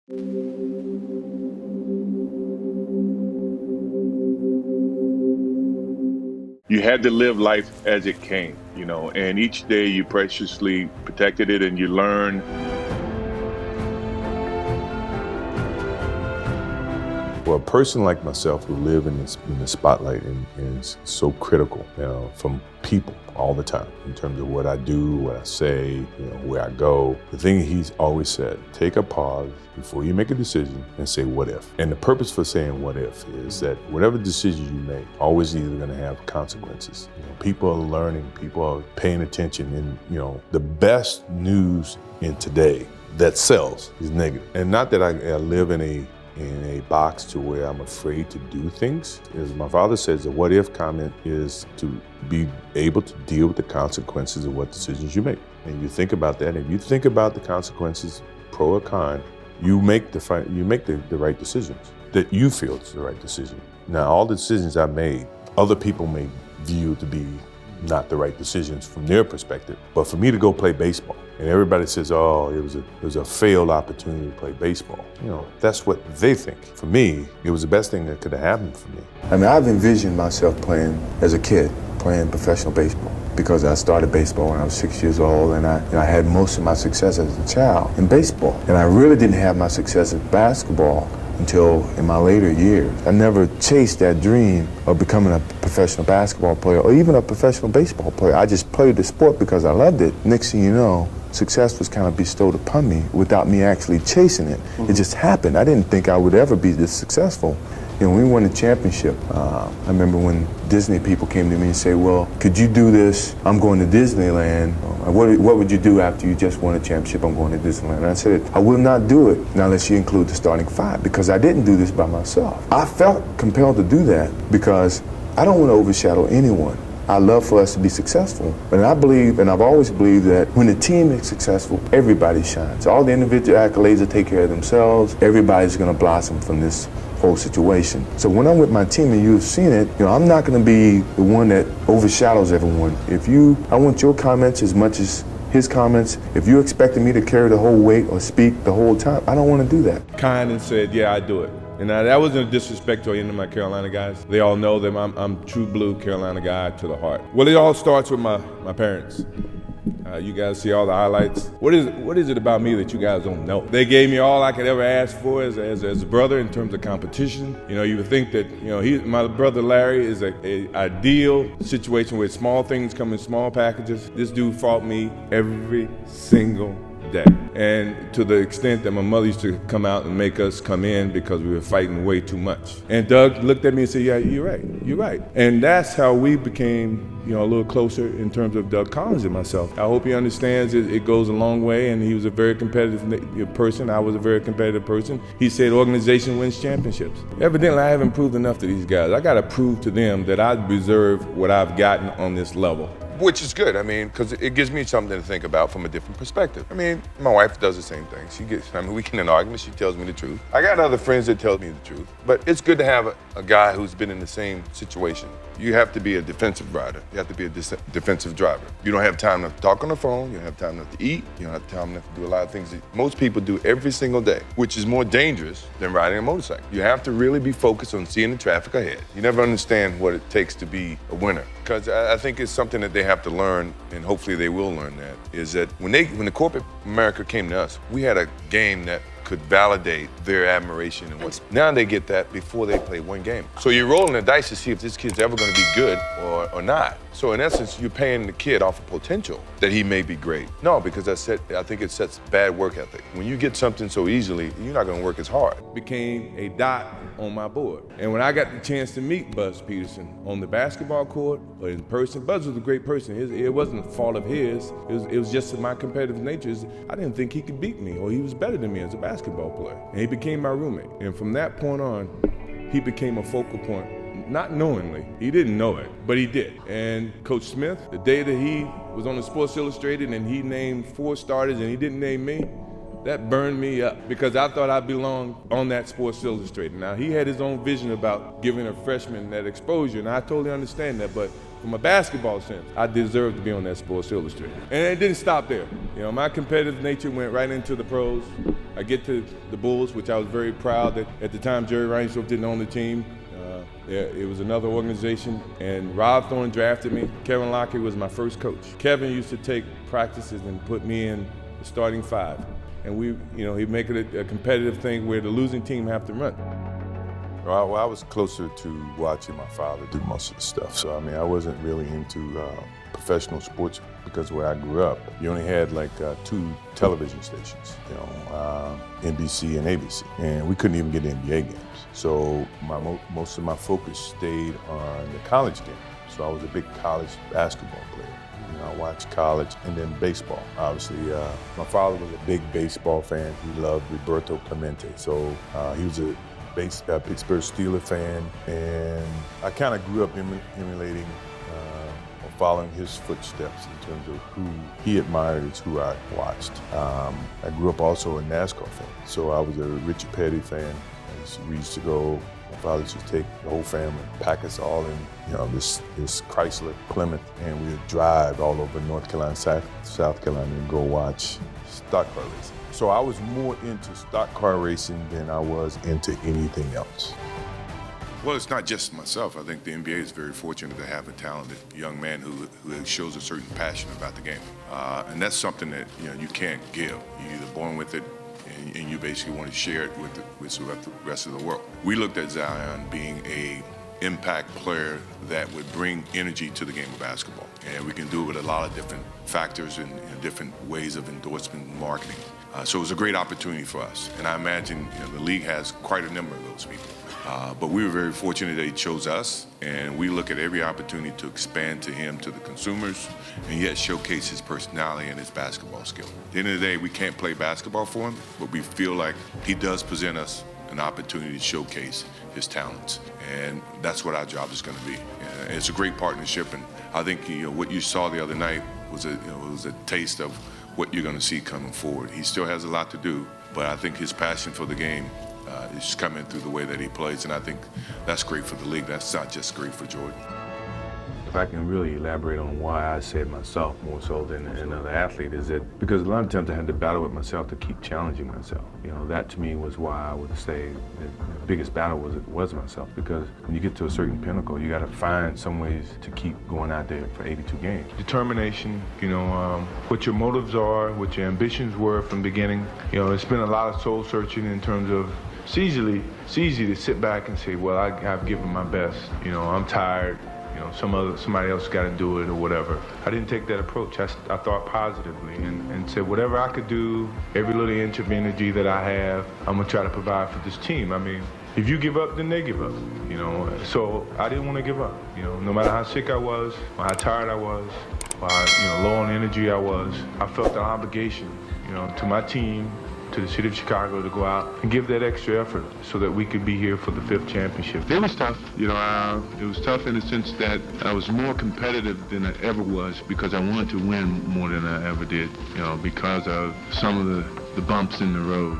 You had to live life as it came, and each day you preciously protected it and you learn. Well, a person like myself who live in the spotlight and is so critical, from people all the time in terms of what I do, what I say, where I go. The thing he's always said, take a pause before you make a decision and say, what if? And the purpose for saying what if is that whatever decision you make, always either going to have consequences. People are learning, people are paying attention, and the best news in today that sells is negative. And not that I live in a box to where I'm afraid to do things. As my father says, the what if comment is to be able to deal with the consequences of what decisions you make. And you think about that, and if you think about the consequences, pro or con, you make the right decisions that you feel is the right decision. Now, all the decisions I made, other people may view to be not the right decisions from their perspective. But for me to go play baseball, and everybody says, oh, it was a failed opportunity to play baseball. That's what they think. For me, it was the best thing that could have happened for me. I mean, I've envisioned myself playing as a kid, playing professional baseball, because I started baseball when I was 6 years old, and I had most of my success as a child in baseball. And I really didn't have my success in basketball until in my later years. I never chased that dream of becoming a professional basketball player or even a professional baseball player. I just played the sport because I loved it. Next thing you know, success was kind of bestowed upon me without me actually chasing it. It just happened. I didn't think I would ever be this successful. We won the championship. I remember when Disney people came to me and said, well, could you do this? I'm going to Disneyland. What would you do after you just won a championship? I'm going to Disneyland. And I said, I will not do it unless you include the starting five, because I didn't do this by myself. I felt compelled to do that because I don't want to overshadow anyone. I love for us to be successful. And I believe, and I've always believed, that when the team is successful, everybody shines. All the individual accolades will take care of themselves. Everybody's going to blossom from this whole situation. So when I'm with my team, and you've seen it, I'm not going to be the one that overshadows everyone. I want your comments as much as his comments. If you're expecting me to carry the whole weight or speak the whole time, I don't want to do that. Kind and said, yeah, I do it. And that wasn't a disrespect to any of my Carolina guys. They all know that I'm true blue Carolina guy to the heart. Well, it all starts with my parents. You guys see all the highlights. What is it about me that you guys don't know? They gave me all I could ever ask for as a brother in terms of competition. You would think that my brother Larry is a ideal situation where small things come in small packages. This dude fought me every single day. And to the extent that my mother used to come out and make us come in because we were fighting way too much. And Doug looked at me and said, yeah, you're right. And that's how we became, a little closer in terms of Doug Collins and myself. I hope he understands it goes a long way, and he was a very competitive person. I was a very competitive person. He said organization wins championships. Evidently, I haven't proved enough to these guys. I got to prove to them that I deserve what I've gotten on this level. Which is good, because it gives me something to think about from a different perspective. My wife does the same thing. We get in an argument, she tells me the truth. I got other friends that tell me the truth. But it's good to have a guy who's been in the same situation. You have to be a defensive rider. You have to be a defensive driver. You don't have time to talk on the phone. You don't have time enough to eat. You don't have time enough to do a lot of things that most people do every single day, which is more dangerous than riding a motorcycle. You have to really be focused on seeing the traffic ahead. You never understand what it takes to be a winner. Because I think it's something that they have to learn, and hopefully they will learn that, is that when the corporate America came to us, we had a game that could validate their admiration and what's. Now they get that before they play one game. So you're rolling the dice to see if this kid's ever going to be good or not. So in essence, you're paying the kid off of potential that he may be great. No, because I think it sets bad work ethic. When you get something so easily, you're not going to work as hard. Became a dot on my board. And when I got the chance to meet Buzz Peterson on the basketball court or in person, Buzz was a great person. It wasn't a fault of his. It was just my competitive nature. I didn't think he could beat me, or he was better than me as a basketball player. And he became my roommate. And from that point on, he became a focal point. Not knowingly. He didn't know it, but he did. And Coach Smith, the day that he was on the Sports Illustrated and he named 4 starters and he didn't name me, that burned me up because I thought I belonged on that Sports Illustrated. Now, he had his own vision about giving a freshman that exposure, and I totally understand that, but from a basketball sense, I deserved to be on that Sports Illustrated. And it didn't stop there. My competitive nature went right into the pros. I get to the Bulls, which I was very proud that at the time Jerry Reinsdorf didn't own the team. It was another organization, and Rob Thorne drafted me. Kevin Lockett was my first coach. Kevin used to take practices and put me in the starting five. And he'd make it a competitive thing where the losing team have to run. Well, I was closer to watching my father do most of the stuff. So, I mean, I wasn't really into professional sports because where I grew up, you only had like 2 television stations, NBC and ABC. And we couldn't even get NBA games. So most of my focus stayed on the college game. So I was a big college basketball player. I watched college and then baseball. Obviously, my father was a big baseball fan. He loved Roberto Clemente. So he was a Pittsburgh Steelers fan, and I kind of grew up emulating or following his footsteps in terms of who he admired is who I watched. I grew up also a NASCAR fan, so I was a Richard Petty fan. We used to go, my father used to take the whole family, pack us all in, this Chrysler Plymouth, and we would drive all over North Carolina, South Carolina, and go watch stock car racing. So I was more into stock car racing than I was into anything else. Well, it's not just myself. I think the NBA is very fortunate to have a talented young man who shows a certain passion about the game. And that's something that you can't give. You're either born with it, and you basically want to share it with the rest of the world. We looked at Zion being a impact player that would bring energy to the game of basketball. And we can do it with a lot of different factors and different ways of endorsement and marketing. So it was a great opportunity for us. And I imagine the league has quite a number of those people. But we were very fortunate that he chose us, and we look at every opportunity to expand to him, to the consumers, and yet showcase his personality and his basketball skill. At the end of the day, we can't play basketball for him, but we feel like he does present us an opportunity to showcase his talents, and that's what our job is going to be. It's a great partnership, and I think what you saw the other night was a taste of what you're going to see coming forward. He still has a lot to do, but I think his passion for the game is coming through the way that he plays, and I think that's great for the league. That's not just great for Jordan. If I can really elaborate on why I said myself more so than another athlete, is that because a lot of times I had to battle with myself to keep challenging myself. That to me was why I would say that the biggest battle was myself, because when you get to a certain pinnacle, you got to find some ways to keep going out there for 82 games. Determination, what your motives are, what your ambitions were from the beginning. It's been a lot of soul searching in terms of it's easy to sit back and say, well, I've given my best. I'm tired. Somebody else got to do it or whatever. I didn't take that approach. I thought positively and said whatever I could do, every little inch of energy that I have, I'm gonna try to provide for this team. I mean, if you give up, then they give up. So I didn't want to give up. No matter how sick I was, or how tired I was, or how low on energy I was, I felt an obligation, to my team, to the city of Chicago, to go out and give that extra effort so that we could be here for the 5th championship. It was tough, it was tough in the sense that I was more competitive than I ever was because I wanted to win more than I ever did, because of some of the bumps in the road.